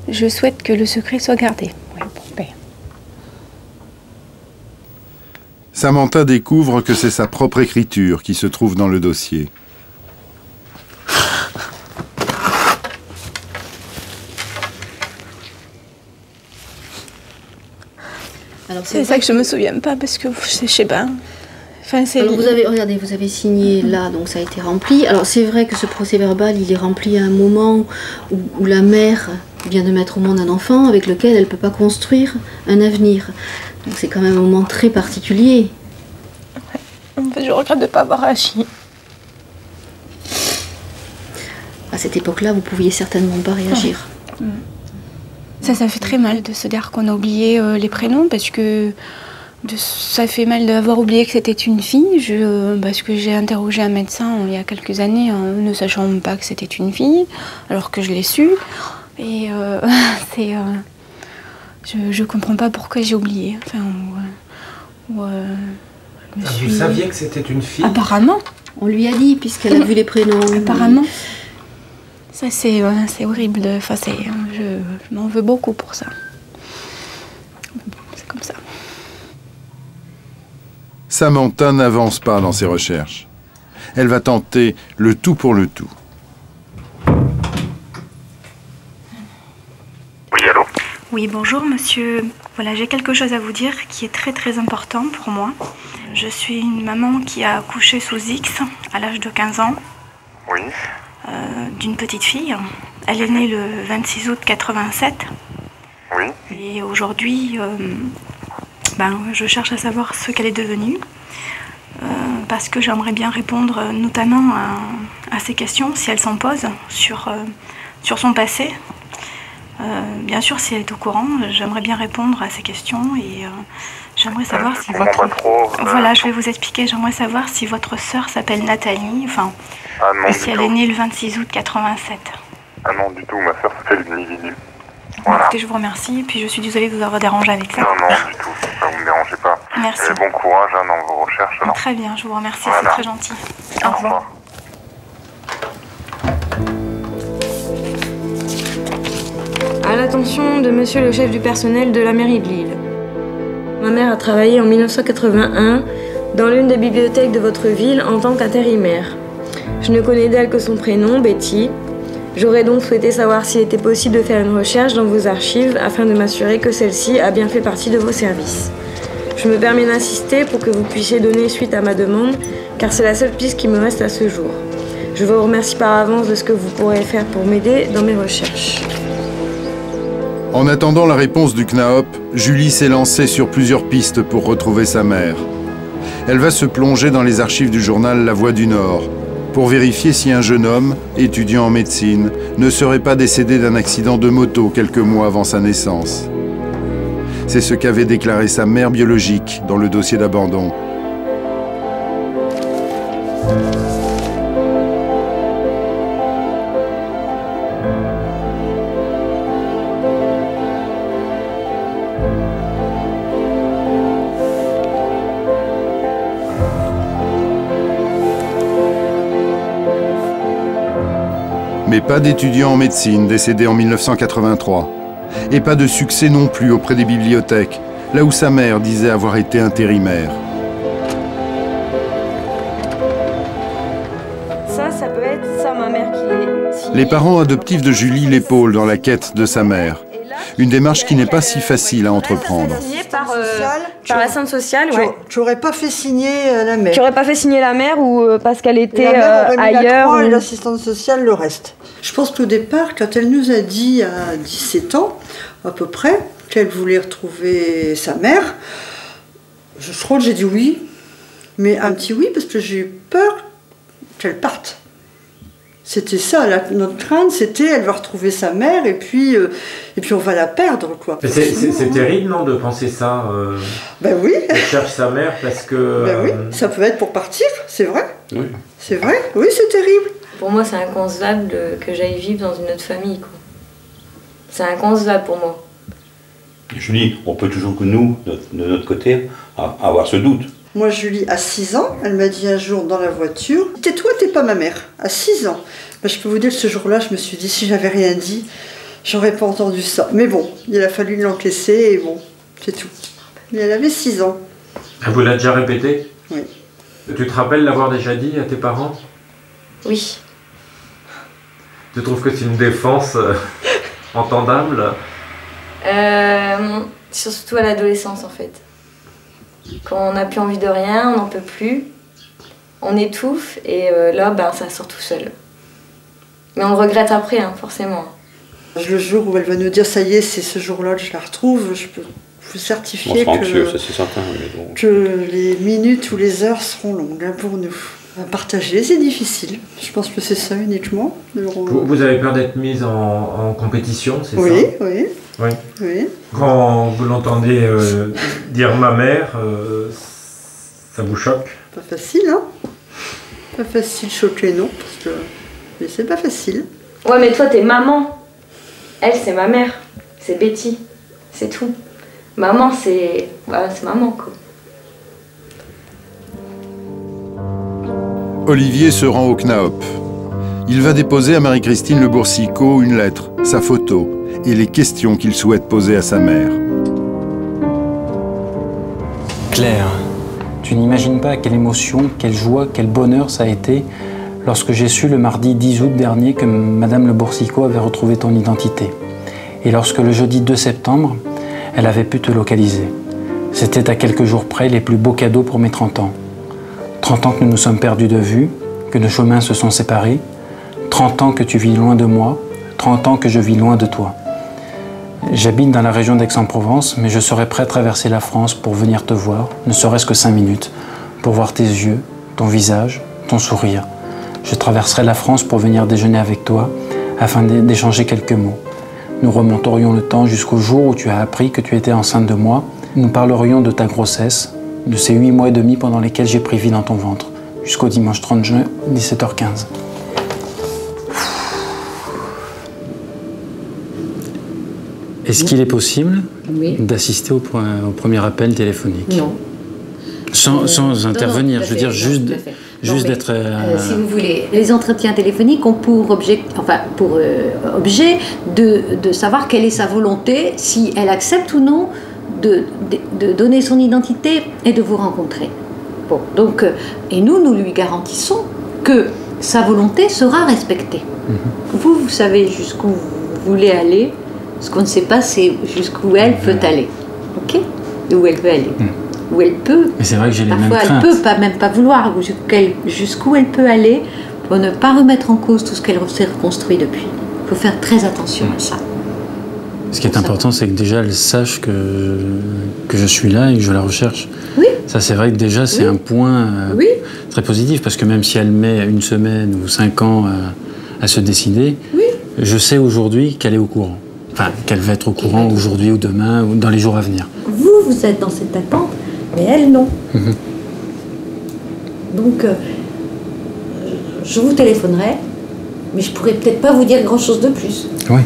Je souhaite que le secret soit gardé. Ouais, bon, ben. Samantha découvre que c'est sa propre écriture qui se trouve dans le dossier. C'est ça que je me souviens pas parce que je sais pas. Enfin, alors regardez, vous avez signé là, donc ça a été rempli. Alors c'est vrai que ce procès-verbal, il est rempli à un moment où la mère vient de mettre au monde un enfant avec lequel elle ne peut pas construire un avenir. Donc c'est quand même un moment très particulier. En fait, je regrette de ne pas avoir agi. À cette époque-là, vous pouviez certainement pas réagir. Ouais. Ça fait très mal de se dire qu'on a oublié les prénoms parce que ça fait mal d'avoir oublié que c'était une fille. Parce que j'ai interrogé un médecin il y a quelques années ne sachant pas que c'était une fille, alors que je l'ai su. Et je comprends pas pourquoi j'ai oublié. Enfin, Vous saviez que c'était une fille? Apparemment. On lui a dit, puisqu'elle a vu les prénoms. Apparemment. Ça, c'est horrible. Je m'en veux beaucoup pour ça. C'est comme ça. Samantha n'avance pas dans ses recherches. Elle va tenter le tout pour le tout. Oui, allô? Oui, bonjour monsieur. Voilà, j'ai quelque chose à vous dire qui est très très important pour moi. Je suis une maman qui a accouché sous X à l'âge de 15 ans. Oui. D'une petite fille. Elle est née le 26 août 87. Oui. Et aujourd'hui, je cherche à savoir ce qu'elle est devenue. Parce que j'aimerais bien répondre notamment à ces questions, si elle s'en pose, sur son passé. Bien sûr, si elle est au courant, j'aimerais bien répondre à ces questions et j'aimerais savoir si votre... Voilà, je vais vous expliquer. J'aimerais savoir si votre sœur s'appelle Nathalie, et si elle est née le 26 août 87. Ah non, du tout, ma sœur s'appelle Nividu. Voilà. Écoutez, je vous remercie et puis je suis désolée de vous avoir dérangé avec ça. Non, du tout, ça vous me dérangez pas. Merci. Bon courage dans vos recherches. Alors. Très bien, je vous remercie, voilà. C'est très gentil. Au revoir. À l'attention de monsieur le chef du personnel de la mairie de Lille. Ma mère a travaillé en 1981 dans l'une des bibliothèques de votre ville en tant qu'intérimaire. Je ne connais d'elle que son prénom, Betty. J'aurais donc souhaité savoir s'il était possible de faire une recherche dans vos archives afin de m'assurer que celle-ci a bien fait partie de vos services. Je me permets d'insister pour que vous puissiez donner suite à ma demande, car c'est la seule piste qui me reste à ce jour. Je vous remercie par avance de ce que vous pourrez faire pour m'aider dans mes recherches. En attendant la réponse du CNAOP, Julie s'est lancée sur plusieurs pistes pour retrouver sa mère. Elle va se plonger dans les archives du journal La Voix du Nord pour vérifier si un jeune homme, étudiant en médecine, ne serait pas décédé d'un accident de moto quelques mois avant sa naissance. C'est ce qu'avait déclaré sa mère biologique dans le dossier d'abandon. Mais pas d'étudiant en médecine décédé en 1983. Et pas de succès non plus auprès des bibliothèques, là où sa mère disait avoir été intérimaire. Ça peut être ça, ma mère qui est... Les parents adoptifs de Julie l'épaulent dans la quête de sa mère. Une démarche qui n'est pas si facile à entreprendre. Par la centre sociale, oui. Tu n'aurais pas fait signer la mère. Tu n'aurais pas fait signer la mère ou parce qu'elle était ailleurs. La 3 et ou... l'assistante sociale le reste. Je pense qu'au départ, quand elle nous a dit à 17 ans, à peu près, qu'elle voulait retrouver sa mère, je crois que j'ai dit oui. Mais un petit oui parce que j'ai eu peur qu'elle parte. C'était ça, notre crainte, c'était elle va retrouver sa mère et puis on va la perdre, quoi. C'est terrible, non, de penser ça Ben oui. Elle cherche sa mère parce que... Ben oui, ça peut être pour partir, c'est vrai. Oui. C'est vrai, oui, c'est terrible. Pour moi, c'est inconcevable que j'aille vivre dans une autre famille, quoi. C'est inconcevable pour moi. Julie, on peut toujours que nous, de notre côté, avoir ce doute. Moi, Julie, à 6 ans, elle m'a dit un jour dans la voiture, « Tais-toi, t'es pas ma mère. » À 6 ans. Ben, je peux vous dire que ce jour-là, je me suis dit, si j'avais rien dit, j'aurais pas entendu ça. Mais bon, il a fallu l'encaisser et bon, c'est tout. Mais elle avait 6 ans. Elle vous l'a déjà répété? Oui. Tu te rappelles l'avoir déjà dit à tes parents? Oui. Tu trouves que c'est une défense entendable? Surtout à l'adolescence en fait. Quand on n'a plus envie de rien, on n'en peut plus, on étouffe et là ben, ça sort tout seul. Mais on le regrette après, hein, forcément. Le jour où elle va nous dire ça y est, c'est ce jour-là que je la retrouve, je peux vous certifier que les minutes ou les heures seront longues hein, pour nous. À partager, c'est difficile. Je pense que c'est ça uniquement. Vous avez peur d'être mise en compétition, c'est ça? Oui. Oui. Quand vous l'entendez dire ma mère, ça vous choque? Pas facile, hein? Pas facile choquer, non, parce que mais c'est pas facile. Ouais, mais toi, t'es maman. Elle, c'est ma mère. C'est Betty. C'est tout. Maman, c'est... Voilà, c'est maman, quoi. Olivier se rend au CNAOP. Il va déposer à Marie-Christine Le Boursicot une lettre, sa photo et les questions qu'il souhaite poser à sa mère. Claire, tu n'imagines pas quelle émotion, quelle joie, quel bonheur ça a été lorsque j'ai su le mardi 10 août dernier que Madame Le Boursicot avait retrouvé ton identité. Et lorsque le jeudi 2 septembre, elle avait pu te localiser. C'était à quelques jours près les plus beaux cadeaux pour mes 30 ans. 30 ans que nous nous sommes perdus de vue, que nos chemins se sont séparés. 30 ans que tu vis loin de moi, 30 ans que je vis loin de toi. J'habite dans la région d'Aix-en-Provence, mais je serais prêt à traverser la France pour venir te voir, ne serait-ce que 5 minutes, pour voir tes yeux, ton visage, ton sourire. Je traverserai la France pour venir déjeuner avec toi, afin d'échanger quelques mots. Nous remonterions le temps jusqu'au jour où tu as appris que tu étais enceinte de moi. Nous parlerions de ta grossesse, de ces 8 mois et demi pendant lesquels j'ai pris vie dans ton ventre, jusqu'au dimanche 30 juin, 17h15. Est-ce qu'il est possible d'assister au premier appel téléphonique? Non. Sans intervenir, non, je veux dire juste d'être... si vous voulez, les entretiens téléphoniques ont pour objet, de savoir quelle est sa volonté, si elle accepte ou non de donner son identité et de vous rencontrer. Bon, donc, et nous lui garantissons que sa volonté sera respectée. Vous savez jusqu'où vous voulez aller. Ce qu'on ne sait pas, c'est jusqu'où elle peut aller. Ok? Où elle veut aller. Où elle peut. Mais c'est vrai que j'ai les mêmes craintes. craintes. Elle peut même pas vouloir. Jusqu'où elle peut aller pour ne pas remettre en cause tout ce qu'elle s'est reconstruit depuis. Il faut faire très attention à ça. Ce qui est important, c'est que déjà elle sache que je suis là et que je la recherche. Oui. Ça, c'est vrai que déjà, c'est un point très positif, parce que même si elle met 1 semaine ou 5 ans à se décider, je sais aujourd'hui qu'elle est au courant. Enfin, qu'elle va être au courant aujourd'hui ou demain ou dans les jours à venir. Vous êtes dans cette attente, mais elle, non. Donc, je vous téléphonerai, mais je pourrais peut-être pas vous dire grand-chose de plus. Oui.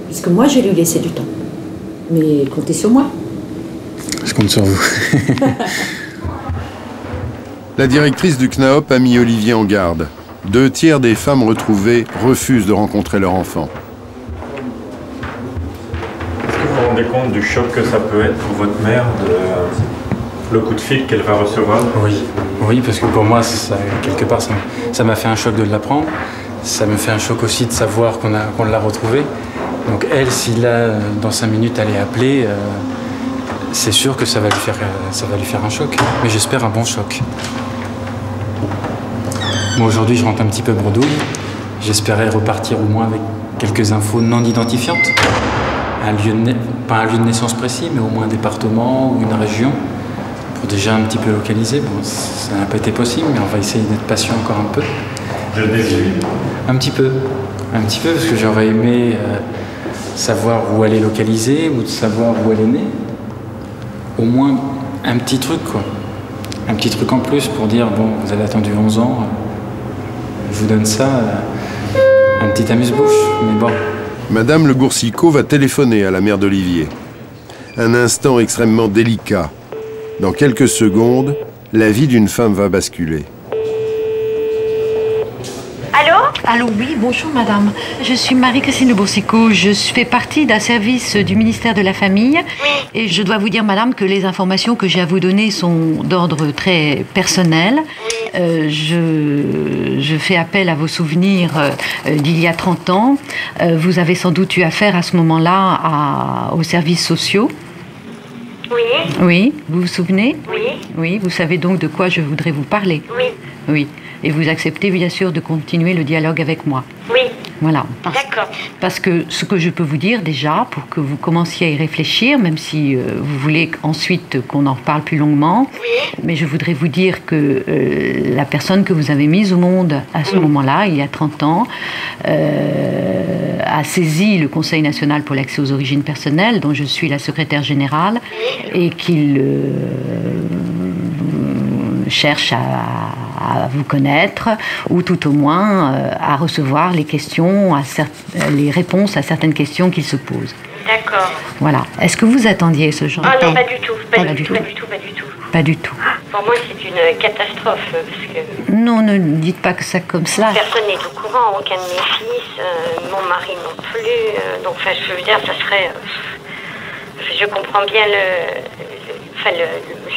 Puisque moi, je vais lui laisser du temps. Mais comptez sur moi. Je compte sur vous. La directrice du CNAOP a mis Olivier en garde. 2 tiers des femmes retrouvées refusent de rencontrer leur enfant. Est-ce que vous vous rendez compte du choc que ça peut être pour votre mère, le coup de fil qu'elle va recevoir? Oui, parce que pour moi, quelque part, ça m'a fait un choc de l'apprendre. Ça me fait un choc aussi de savoir qu'on l'a retrouvée. Donc elle, si là, dans 5 minutes, elle est appelée, c'est sûr que ça va lui faire un choc. Mais j'espère un bon choc. Moi, aujourd'hui, je rentre un petit peu bredouille. J'espérais repartir au moins avec quelques infos non identifiantes. Pas un lieu de naissance précis, mais au moins un département ou une région, pour déjà un petit peu localiser. Bon, ça n'a pas été possible, mais on va essayer d'être patient encore un peu. Je désire. Un petit peu, parce que j'aurais aimé savoir où elle est localisée, ou de savoir où elle est née. Au moins un petit truc, quoi. Un petit truc en plus pour dire, bon, vous avez attendu 11 ans, je vous donne ça, un petit amuse-bouche, mais bon. Madame Le Boursicot va téléphoner à la mère d'Olivier. Un instant extrêmement délicat. Dans quelques secondes, la vie d'une femme va basculer. Allô? Allô, oui, bonjour madame. Je suis Marie-Christine Le Boursicot. Je fais partie d'un service du ministère de la Famille. Et je dois vous dire, madame, que les informations que j'ai à vous donner sont d'ordre très personnel. Je fais appel à vos souvenirs d'il y a 30 ans. Vous avez sans doute eu affaire à ce moment-là aux services sociaux. Oui. Oui, vous vous souvenez? Oui. Oui, vous savez donc de quoi je voudrais vous parler? Oui. Oui. Et vous acceptez bien sûr de continuer le dialogue avec moi? Oui. Voilà. D'accord. Parce que ce que je peux vous dire déjà, pour que vous commenciez à y réfléchir, même si vous voulez ensuite qu'on en reparle plus longuement, mais je voudrais vous dire que la personne que vous avez mise au monde à ce moment-là, il y a 30 ans, a saisi le Conseil national pour l'accès aux origines personnelles, dont je suis la secrétaire générale, et qu'il cherche à vous connaître, ou tout au moins à recevoir les questions, les réponses à certaines questions qu'il se pose. D'accord. Voilà. Est-ce que vous attendiez ce genre? Ah non, pas du tout. Pas du tout. Pas du tout. Pour moi, c'est une catastrophe. Parce que Non, ne dites pas que ça comme cela. personne n'est au courant, aucun de mes fils, mon mari non plus. Donc, enfin, je veux dire, ça serait... je comprends bien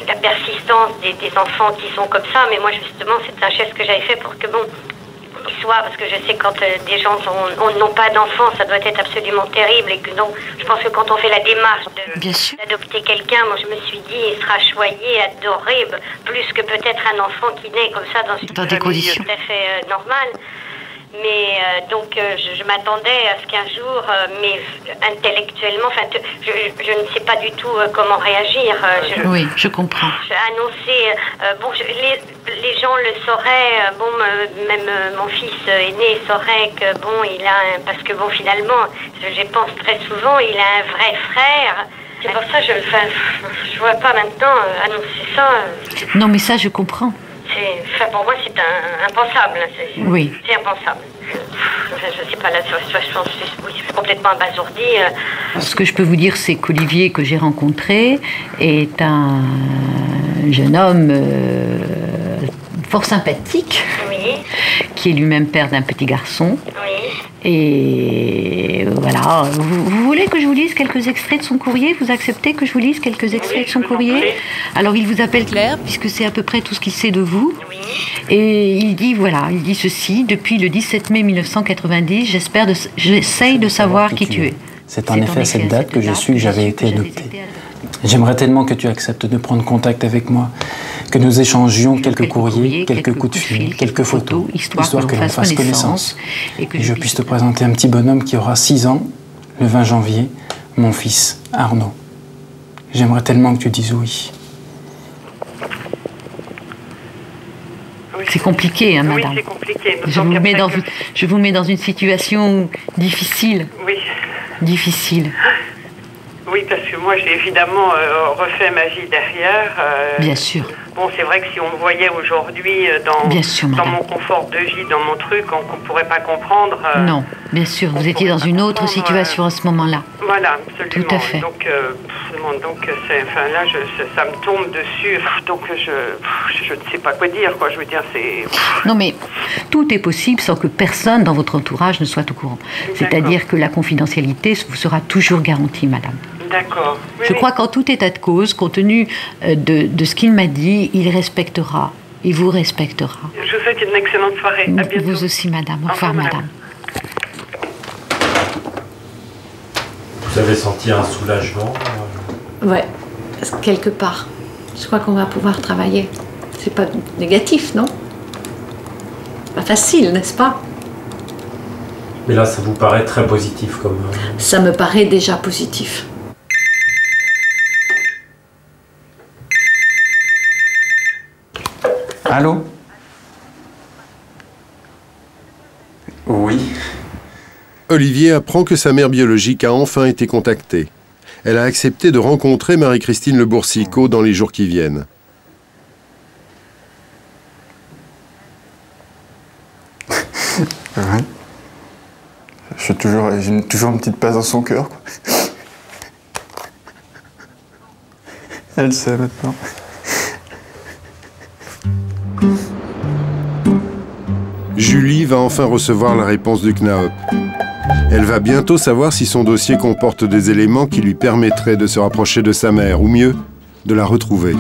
la persistance des enfants qui sont comme ça, mais moi, justement, c'est un geste que j'avais fait pour que, bon, ils soient, parce que je sais quand des gens n'ont pas d'enfants, ça doit être absolument terrible, et que donc, je pense que quand on fait la démarche d'adopter quelqu'un, moi, je me suis dit, il sera choyé, adoré, plus que peut-être un enfant qui naît comme ça dans une des conditions tout à fait normale. Mais donc je m'attendais à ce qu'un jour, mais intellectuellement, enfin, je ne sais pas du tout comment réagir. Oui, je comprends. Annoncer, bon, les gens le sauraient, bon, même mon fils aîné saurait que bon, il a, parce que bon, finalement, je pense très souvent, il a un vrai frère. C'est pour ça que je vois pas maintenant annoncer ça. Non, mais ça, je comprends. Pour moi, c'est impensable. Oui. C'est impensable. Je sais pas, là, je pense que c'est complètement abasourdi. Ce que je peux vous dire, c'est qu'Olivier, que j'ai rencontré, est un jeune homme fort sympathique, qui est lui-même père d'un petit garçon. Et voilà, vous voulez que je vous lise quelques extraits de son courrier? Vous acceptez que je vous lise quelques extraits de son courrier? Alors il vous appelle Claire, puisque c'est à peu près tout ce qu'il sait de vous. Et il dit, voilà, il dit ceci: depuis le 17 mai 1990, j'essaye de savoir qui tu es. C'est en effet à cette date que j'ai su que j'avais été adopté. J'aimerais tellement que tu acceptes de prendre contact avec moi, que nous échangions quelques courriers, quelques coups de fil, quelques photos, histoire que l'on fasse connaissance et que je puisse te présenter un petit bonhomme qui aura 6 ans, le 20 janvier, mon fils, Arnaud. J'aimerais tellement que tu dises oui. C'est compliqué, hein, madame. Oui, c'est compliqué. Je vous mets dans une situation difficile. Oui. Difficile. Oui, parce que moi, j'ai évidemment refait ma vie derrière. Bien sûr. Bon, c'est vrai que si on me voyait aujourd'hui dans mon confort de vie, dans mon truc, on ne pourrait pas comprendre. Non, bien sûr, vous étiez dans une autre situation à ce moment-là. Voilà, absolument. Tout à fait. Donc là, ça me tombe dessus. Donc, je ne sais pas quoi dire, quoi. Je veux dire, c'est... Non, mais tout est possible sans que personne dans votre entourage ne soit au courant. C'est-à-dire que la confidentialité vous sera toujours garantie, madame. D'accord. Je crois qu'en tout état de cause, compte tenu de ce qu'il m'a dit, il respectera. Il vous respectera. Je vous souhaite une excellente soirée. À bientôt. Vous aussi, madame. Au revoir, madame. Vous avez senti un soulagement? Ouais, quelque part. Je crois qu'on va pouvoir travailler. C'est pas négatif, non? Pas facile, n'est-ce pas? Mais là, ça vous paraît très positif comme... Ça me paraît déjà positif. Allô? Oui. Olivier apprend que sa mère biologique a enfin été contactée. Elle a accepté de rencontrer Marie-Christine Le Boursicot dans les jours qui viennent. Ouais. J'ai toujours une petite place dans son cœur, quoi. Elle sait maintenant. Julie va enfin recevoir la réponse du CNAOP. Elle va bientôt savoir si son dossier comporte des éléments qui lui permettraient de se rapprocher de sa mère, ou mieux, de la retrouver.